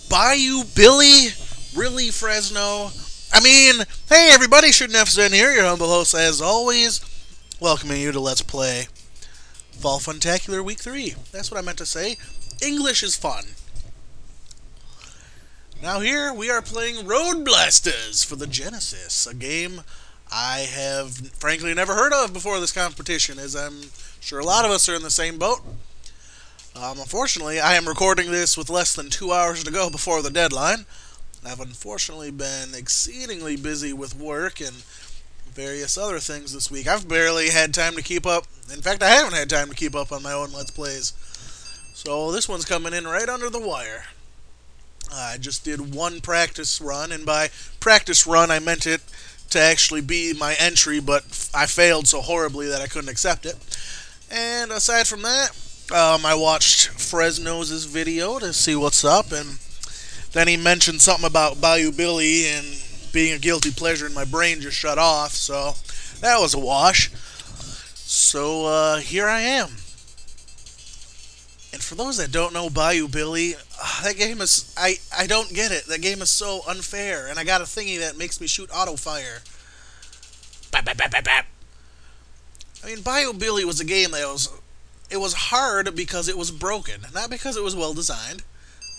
Bayou Billy? Really, Fresno? I mean, hey everybody, ShinNefzen here, your humble host as always, welcoming you to Let's Play Fall Funtacular Week 3. That's what I meant to say. English is fun. Now here we are playing Road Blasters for the Genesis, a game I have frankly never heard of before this competition, as I'm sure a lot of us are in the same boat. Unfortunately, I am recording this with less than 2 hours to go before the deadline. I've unfortunately been exceedingly busy with work and various other things this week. I've barely had time to keep up. In fact, I haven't had time to keep up on my own Let's Plays. So this one's coming in right under the wire. I just did one practice run, and by practice run I meant it to actually be my entry, but I failed so horribly that I couldn't accept it. And aside from that, I watched Fresno's video to see what's up, and then he mentioned something about Bayou Billy and being a guilty pleasure, and my brain just shut off, so that was a wash. So here I am. And for those that don't know Bayou Billy, that game is, I don't get it. That game is so unfair, and I got a thingy that makes me shoot auto fire. Bap, bap, bap, bap, bap. I mean, Bayou Billy was a game that it was hard because it was broken, not because it was well designed.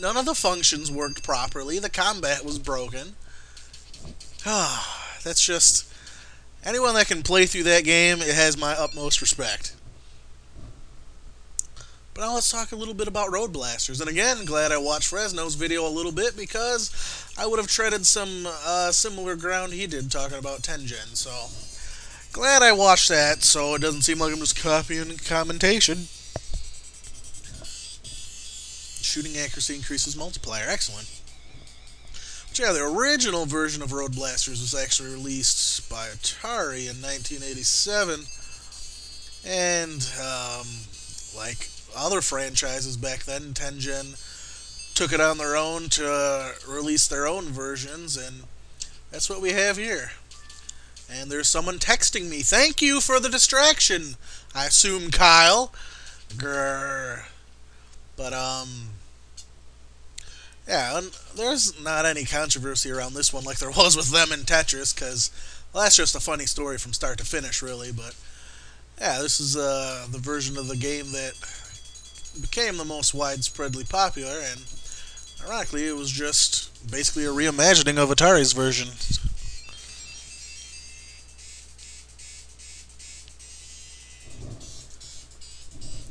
None of the functions worked properly. The combat was broken. That's just... anyone that can play through that game, it has my utmost respect. But now let's talk a little bit about Road Blasters. And again, glad I watched Fresno's video a little bit, because I would have treaded some similar ground he did talking about Tengen. So glad I watched that, so it doesn't seem like I'm just copying commentation. Shooting accuracy increases multiplier. Excellent. But yeah, the original version of Road Blasters was actually released by Atari in 1987. And, like other franchises back then, Tengen took it on their own to release their own versions, and that's what we have here. And there's someone texting me. Thank you for the distraction. I assume Kyle. Grrr. But, yeah, there's not any controversy around this one like there was with them in Tetris, because, well, that's just a funny story from start to finish, really. But, yeah, this is the version of the game that became the most widespreadly popular, and ironically, it was just basically a reimagining of Atari's version.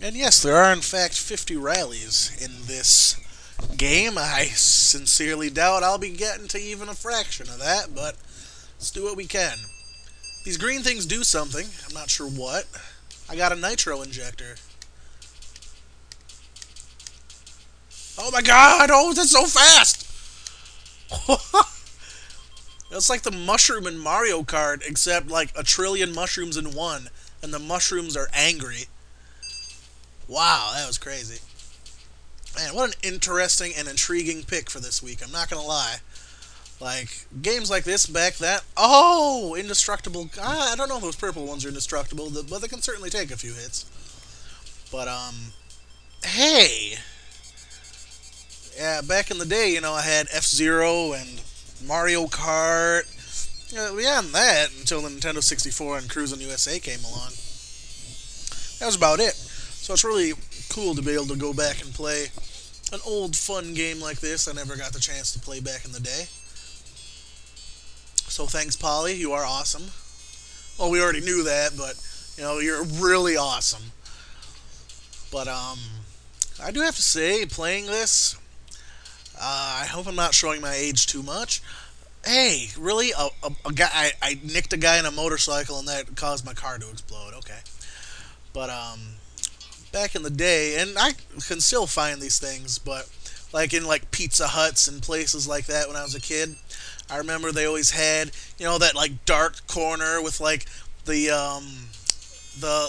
And yes, there are in fact 50 rallies in this game. I sincerely doubt I'll be getting to even a fraction of that, but let's do what we can. These green things do something. I'm not sure what. I got a nitro injector. Oh my god! Oh, that's so fast! It's like the mushroom in Mario Kart, except like a trillion mushrooms in one, and the mushrooms are angry. Wow, that was crazy. Man, what an interesting and intriguing pick for this week, I'm not gonna lie. Like, games like this back then... oh! Indestructible... I don't know if those purple ones are indestructible, but they can certainly take a few hits. But, hey! Yeah, back in the day, you know, I had F-Zero and Mario Kart. Beyond that, until the Nintendo 64 and Cruisin' USA came along. That was about it. So it's really cool to be able to go back and play an old fun game like this I never got the chance to play back in the day. So thanks, Polly. You are awesome. Well, we already knew that, but, you know, you're really awesome. But, I do have to say, playing this, I hope I'm not showing my age too much. Hey, really? A guy, I nicked a guy in a motorcycle and that caused my car to explode. Okay. But, back in the day, and I can still find these things, but like in like Pizza Huts and places like that when I was a kid, I remember they always had, you know, that like dark corner with like the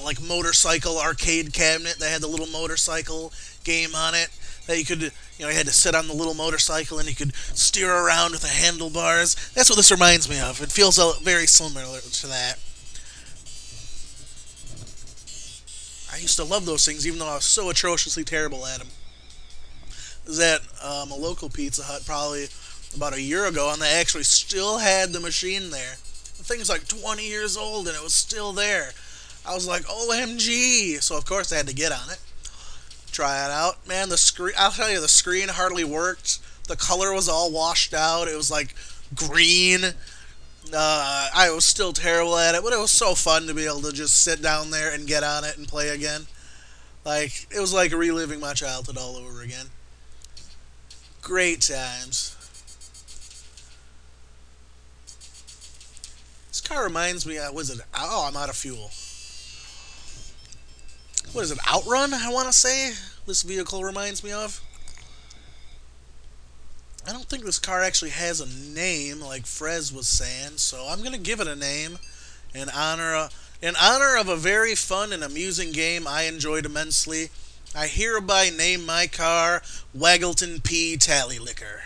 like motorcycle arcade cabinet that had the little motorcycle game on it that you could, you know, you had to sit on the little motorcycle and you could steer around with the handlebars. That's what this reminds me of. It feels very similar to that. I used to love those things, even though I was so atrociously terrible at them. was at a local Pizza Hut probably about a year ago, and they actually still had the machine there. The thing's like 20 years old, and it was still there. I was like, OMG! So of course I had to get on it, try it out. Man, the screen, I'll tell you, the screen hardly worked. The color was all washed out. It was like green. I was still terrible at it, but it was so fun to be able to just sit down there and get on it and play again. Like, it was like reliving my childhood all over again. Great times. This car reminds me, was it? Oh, I'm out of fuel. What is it, Outrun, I want to say? This vehicle reminds me of. I don't think this car actually has a name, like Frez was saying, so I'm going to give it a name in honor of a very fun and amusing game I enjoyed immensely. I hereby name my car Waggleton P. Tallylicker.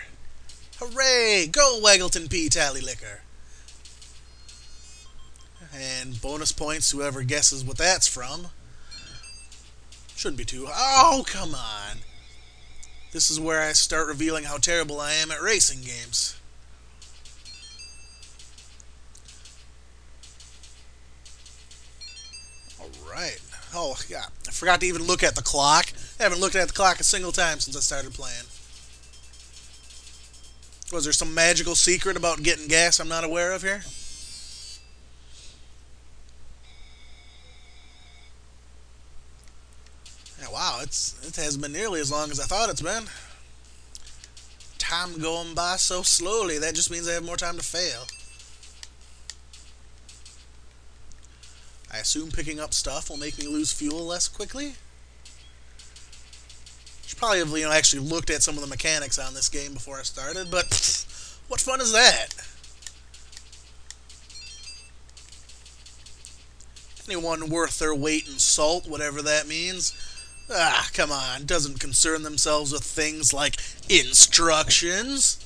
Hooray! Go Waggleton P. Tallylicker! And bonus points to whoever guesses what that's from. Shouldn't be too... Oh, come on! This is where I start revealing how terrible I am at racing games. Alright. Oh, yeah. I forgot to even look at the clock. I haven't looked at the clock a single time since I started playing. Was there some magical secret about getting gas I'm not aware of here? Yeah, wow, it hasn't been nearly as long as I thought it's been. Time going by so slowly, that just means I have more time to fail. I assume picking up stuff will make me lose fuel less quickly? Should probably have, actually looked at some of the mechanics on this game before I started, but pff, what fun is that? Anyone worth their weight in salt, whatever that means, come on, doesn't concern themselves with things like instructions.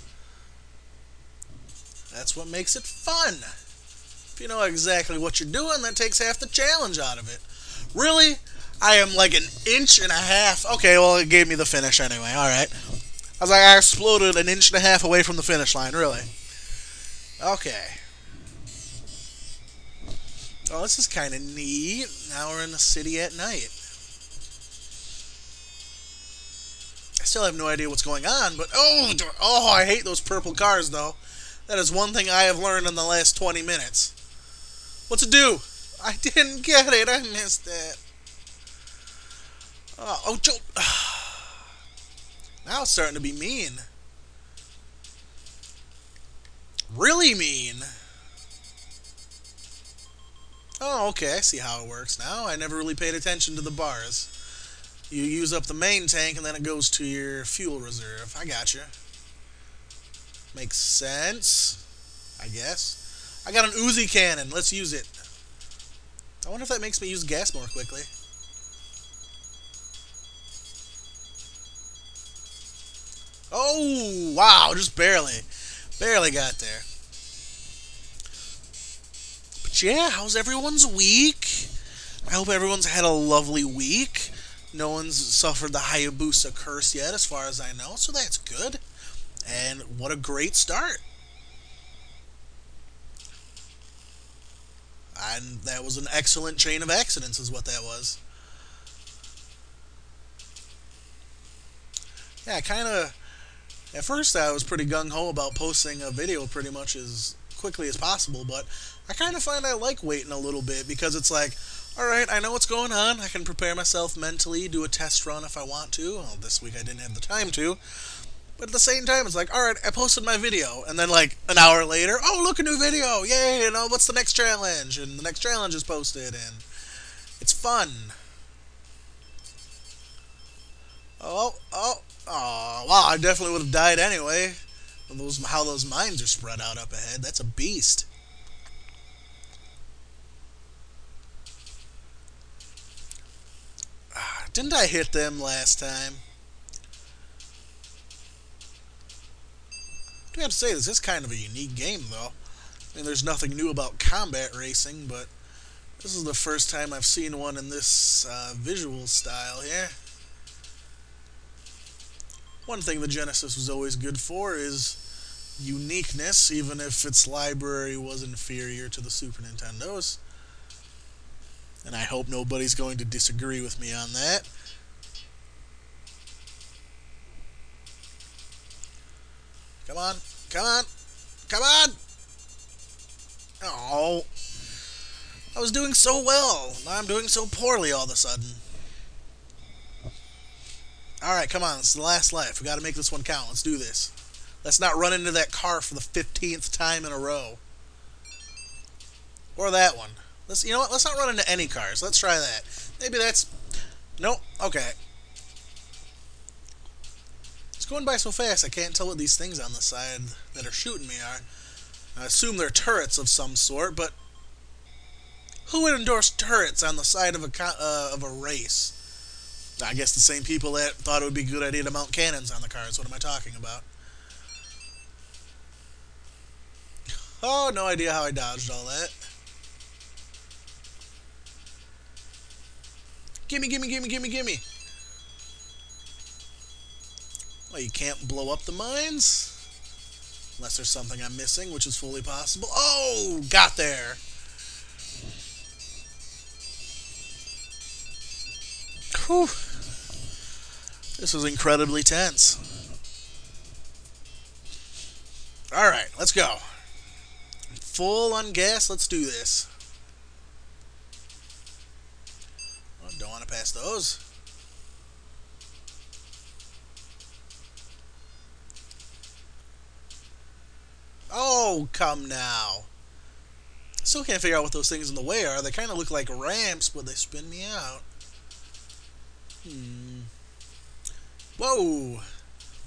That's what makes it fun. If you know exactly what you're doing, that takes half the challenge out of it. Really? I am like an inch and a half. Okay, well, it gave me the finish anyway. Alright. I was like, I exploded an inch and a half away from the finish line, really. Okay. Oh, this is kind of neat. Now we're in the city at night. I still have no idea what's going on, but oh, I hate those purple cars, though. That is one thing I have learned in the last 20 minutes. What's it do? I didn't get it. I missed it. Oh, Joe. Now it's starting to be mean. Really mean. Oh, okay. I see how it works now. I never really paid attention to the bars. You use up the main tank, and then it goes to your fuel reserve. I gotcha. Makes sense, I guess. I got an Uzi cannon. Let's use it. I wonder if that makes me use gas more quickly. Oh, wow. Just barely. Barely got there. But yeah, how's everyone's week? I hope everyone's had a lovely week. No one's suffered the Hayabusa curse yet, as far as I know, so that's good. And what a great start. And that was an excellent chain of accidents is what that was. Yeah, at first I was pretty gung-ho about posting a video pretty much as quickly as possible, but I kind of find I like waiting a little bit because it's like, alright, I know what's going on, I can prepare myself mentally, do a test run if I want to. Well, this week I didn't have the time to. But at the same time, it's like, alright, I posted my video, and then like an hour later, oh, look, a new video, yay, what's the next challenge? And the next challenge is posted, and it's fun. Oh, wow, I definitely would have died anyway. How those mines are spread out up ahead, that's a beast. Didn't I hit them last time? I have to say, this is kind of a unique game, though. I mean, there's nothing new about combat racing, but this is the first time I've seen one in this visual style here. One thing the Genesis was always good for is uniqueness, even if its library was inferior to the Super Nintendo's. And I hope nobody's going to disagree with me on that. Come on, come on, come on! Oh, I was doing so well. Now I'm doing so poorly all of a sudden. Alright, come on, it's the last life. We gotta make this one count. Let's do this. Let's not run into that car for the 15th time in a row. Or that one. You know what? Let's not run into any cars. Let's try that. Maybe that's... Nope. Okay. It's going by so fast I can't tell what these things on the side that are shooting me are. I assume they're turrets of some sort, but... Who would endorse turrets on the side of a race? I guess the same people that thought it would be a good idea to mount cannons on the cars. What am I talking about? Oh, no idea how I dodged all that. Gimme, gimme, gimme, gimme, gimme. Well, you can't blow up the mines? Unless there's something I'm missing, which is fully possible. Oh, got there. Whew. This was incredibly tense. Alright, let's go. Full on gas, let's do this. Oh, don't want to pass those. Oh, come now. Still can't figure out what those things in the way are. They kind of look like ramps, but they spin me out. Whoa!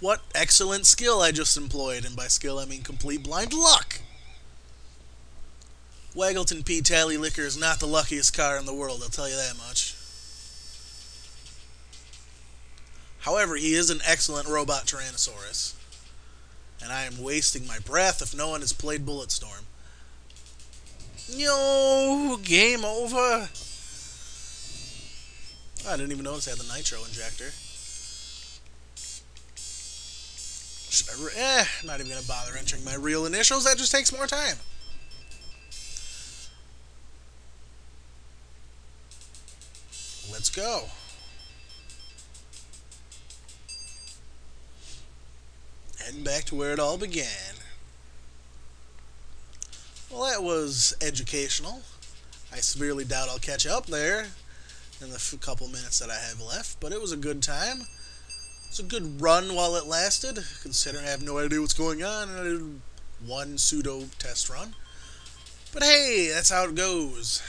What excellent skill I just employed, and by skill I mean complete blind luck! Waggleton P. Tally Liquor is not the luckiest car in the world, I'll tell you that much. However, he is an excellent robot Tyrannosaurus. And I am wasting my breath if no one has played Bulletstorm. No, game over. I didn't even notice I had the nitro injector. Should I not even gonna bother entering my real initials. That just takes more time. Let's go. Heading back to where it all began. Well, that was educational. I severely doubt I'll catch up there in the couple minutes that I have left, but it was a good time. It's a good run while it lasted, considering I have no idea what's going on, and I did one pseudo test run. But hey, that's how it goes.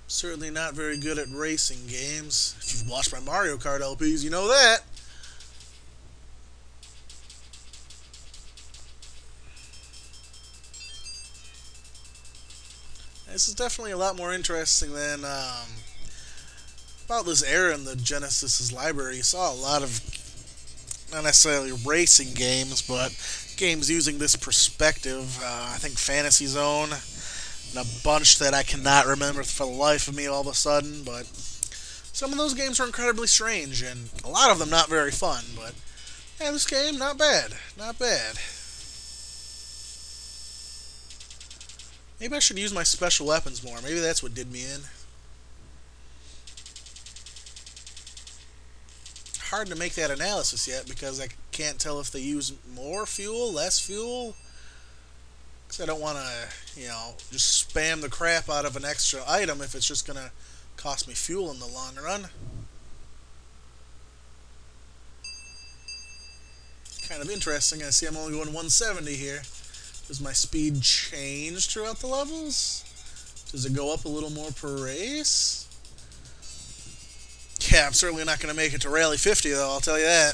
Certainly not very good at racing games. If you've watched my Mario Kart LPs, you know that. This is definitely a lot more interesting than about this era in the Genesis's library. You saw a lot of, not necessarily racing games, but games using this perspective. I think Fantasy Zone, and a bunch that I cannot remember for the life of me all of a sudden, but some of those games were incredibly strange, and a lot of them not very fun, but yeah, this game, not bad. Not bad. Maybe I should use my special weapons more. Maybe that's what did me in. Hard to make that analysis yet because I can't tell if they use more fuel, less fuel. Because I don't want to, just spam the crap out of an extra item if it's just going to cost me fuel in the long run. Kind of interesting. I see I'm only going 170 here. Does my speed change throughout the levels? Does it go up a little more per race? Yeah, I'm certainly not going to make it to Rally 50, though, I'll tell you that.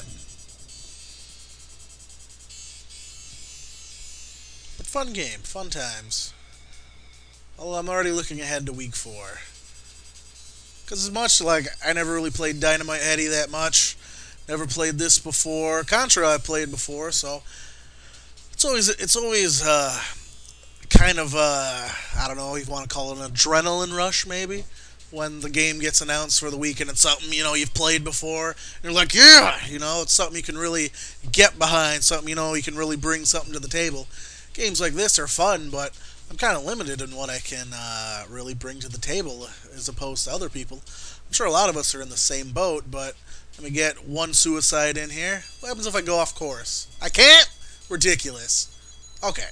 But fun game, fun times. Although I'm already looking ahead to week 4. Because as much like I never really played Dynamite Eddie that much, never played this before. Contra I played before, so it's always kind of I don't know if you want to call it an adrenaline rush maybe when the game gets announced for the week and it's something, you've played before. And you're like, yeah, it's something you can really get behind, something, you can really bring something to the table. Games like this are fun, but I'm kind of limited in what I can really bring to the table as opposed to other people. I'm sure a lot of us are in the same boat, but let me get one suicide in here. What happens if I go off course? I can't? Ridiculous. Okay.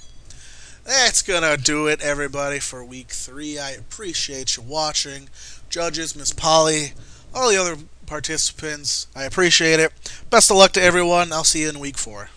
That's gonna do it, everybody, for week 3. I appreciate you watching. Judges, Miss Polly, all the other participants, I appreciate it. Best of luck to everyone. I'll see you in week 4.